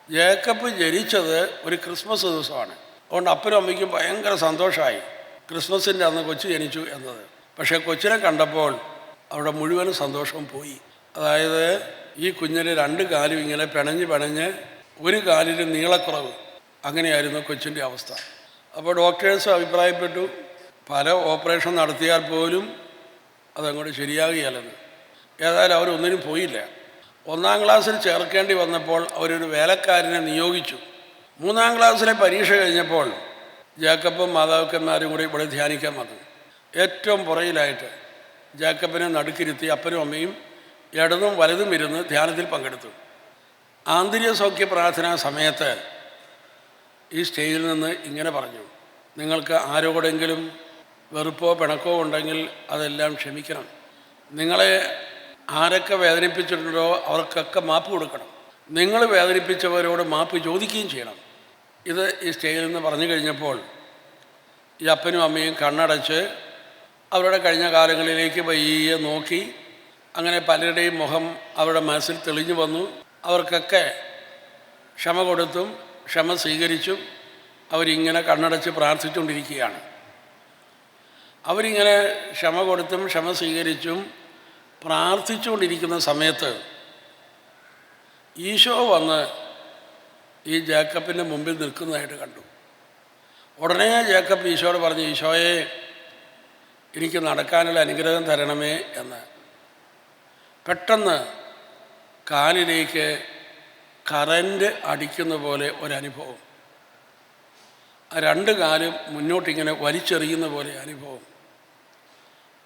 Jacob ജനിച്ചത് ഒരു Christmas ദിവസമാണ്. അതുകൊണ്ട് അപ്പനും അമ്മയ്ക്കും ഭയങ്കര സന്തോഷമായി ക്രിസ്മസിൻ്റെ അന്ന് കൊച്ചു ജനിച്ചു എന്നത്. പക്ഷേ കൊച്ചിനെ കണ്ടപ്പോൾ അവിടെ മുഴുവൻ സന്തോഷവും പോയി. അതായത് ഈ കുഞ്ഞിന് 2 കാലും ഇങ്ങനെ പിണഞ്ഞ് ഒരു കാലിന് നീളക്കുറവ്, അങ്ങനെയായിരുന്നു കൊച്ചിൻ്റെ അവസ്ഥ. അപ്പോൾ ഡോക്ടേഴ്സ് അഭിപ്രായപ്പെട്ടു പല ഓപ്പറേഷൻ നടത്തിയാൽ പോലും അതങ്ങോട്ട് ശരിയാകുകയല്ലെന്ന്. ഏതായാലും അവരൊന്നിനും പോയില്ല. 1-ാം ക്ലാസ്സിൽ ചേർക്കേണ്ടി വന്നപ്പോൾ അവരൊരു വേലക്കാരനെ നിയോഗിച്ചു. 3-ാം ക്ലാസ്സിലെ പരീക്ഷ കഴിഞ്ഞപ്പോൾ ജേക്കബും മാതാപിതാക്കന്മാരും കൂടി ഇവിടെ ധ്യാനിക്കാൻ വന്നു. ഏറ്റവും പുറയിലായിട്ട് ജേക്കബിനെ നടുക്കിരുത്തി അപ്പനും അമ്മയും ഇടതും വലതും ഇരുന്ന് ധ്യാനത്തിൽ പങ്കെടുത്തു. ആന്തരിക സൗഖ്യ പ്രാർത്ഥനാ സമയത്ത് ഈ സ്റ്റേജിൽ നിന്ന് ഇങ്ങനെ പറഞ്ഞു: നിങ്ങൾക്ക് ആരോടെങ്കിലും വെറുപ്പോ പിണക്കോ ഉണ്ടെങ്കിൽ അതെല്ലാം ക്ഷമിക്കണം. നിങ്ങളെ ആരൊക്കെ വേദനിപ്പിച്ചിട്ടുണ്ടോ അവർക്കൊക്കെ മാപ്പ് കൊടുക്കണം. നിങ്ങൾ വേദനിപ്പിച്ചവരോട് മാപ്പ് ചോദിക്കുകയും ചെയ്യണം. ഇത് ഈ സ്റ്റേജിൽ നിന്ന് പറഞ്ഞു കഴിഞ്ഞപ്പോൾ ഈ അപ്പനും അമ്മയും കണ്ണടച്ച് അവരുടെ കഴിഞ്ഞ കാലങ്ങളിലേക്ക് പയ്യെ നോക്കി. അങ്ങനെ പലരുടെയും മുഖം അവരുടെ മനസ്സിൽ തെളിഞ്ഞു വന്നു. അവർക്കൊക്കെ ക്ഷമ കൊടുത്തും ക്ഷമ സ്വീകരിച്ചും അവരിങ്ങനെ കണ്ണടച്ച് പ്രാർത്ഥിച്ചുകൊണ്ടിരിക്കുകയാണ്. അവരിങ്ങനെ ക്ഷമ കൊടുത്തും ക്ഷമ സ്വീകരിച്ചും പ്രാർത്ഥിച്ചുകൊണ്ടിരിക്കുന്ന സമയത്ത് ഈശോ വന്ന് ഈ ജേക്കബിൻ്റെ മുമ്പിൽ നിൽക്കുന്നതായിട്ട് കണ്ടു. ഉടനെ ജേക്കബ് ഈശോയോട് പറഞ്ഞു: ഈശോയെ, എനിക്ക് നടക്കാനുള്ള അനുഗ്രഹം തരണമേ എന്ന്. പെട്ടെന്ന് കാലിലേക്ക് കറൻറ്റ് അടിക്കുന്ന പോലെ ഒരനുഭവം. ആ 2 കാലും മുന്നോട്ടിങ്ങനെ വലിച്ചെറിയുന്ന പോലെ അനുഭവം.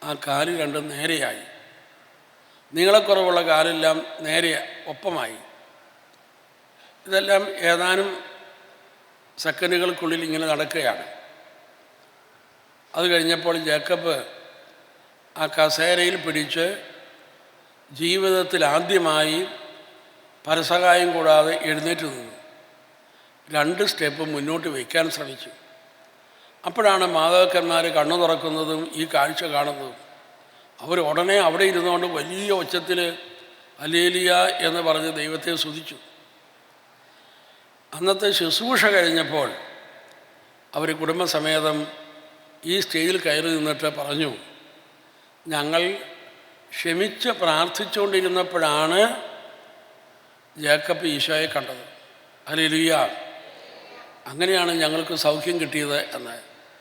ആ കാല് രണ്ടും നേരെയായി. നീളക്കുറവുള്ള കാലെല്ലാം നേരെ ഒപ്പമായി. ഇതെല്ലാം ഏതാനും സെക്കൻഡുകൾക്കുള്ളിൽ ഇങ്ങനെ നടക്കുകയാണ്. അത് കഴിഞ്ഞപ്പോൾ ജേക്കബ് ആ കസേരയിൽ പിടിച്ച് ജീവിതത്തിൽ ആദ്യമായി പരസഹായം കൂടാതെ എഴുന്നേറ്റ് നിന്നു. 2 സ്റ്റെപ്പ് മുന്നോട്ട് വയ്ക്കാൻ ശ്രമിച്ചു. അപ്പോഴാണ് മാതാപിതാക്കന്മാർ കണ്ണു തുറക്കുന്നതും ഈ കാഴ്ച കാണുന്നതും. അവർ ഉടനെ അവിടെ ഇരുന്നുകൊണ്ട് വലിയ ഒച്ചത്തിൽ ഹല്ലേലൂയ എന്ന് പറഞ്ഞ് ദൈവത്തെ സ്തുതിച്ചു. അന്നത്തെ ശുശ്രൂഷ കഴിഞ്ഞപ്പോൾ അവർ കുടുംബസമേതം ഈ സ്റ്റേജിൽ കയറി നിന്നിട്ട് പറഞ്ഞു: ഞങ്ങൾ ക്ഷമിച്ച് പ്രാർത്ഥിച്ചുകൊണ്ടിരുന്നപ്പോഴാണ് ജേക്കബ് ഈശോയെ കണ്ടത്. ഹല്ലേലൂയ, അങ്ങനെയാണ് ഞങ്ങൾക്ക് സൗഖ്യം കിട്ടിയത് എന്ന്.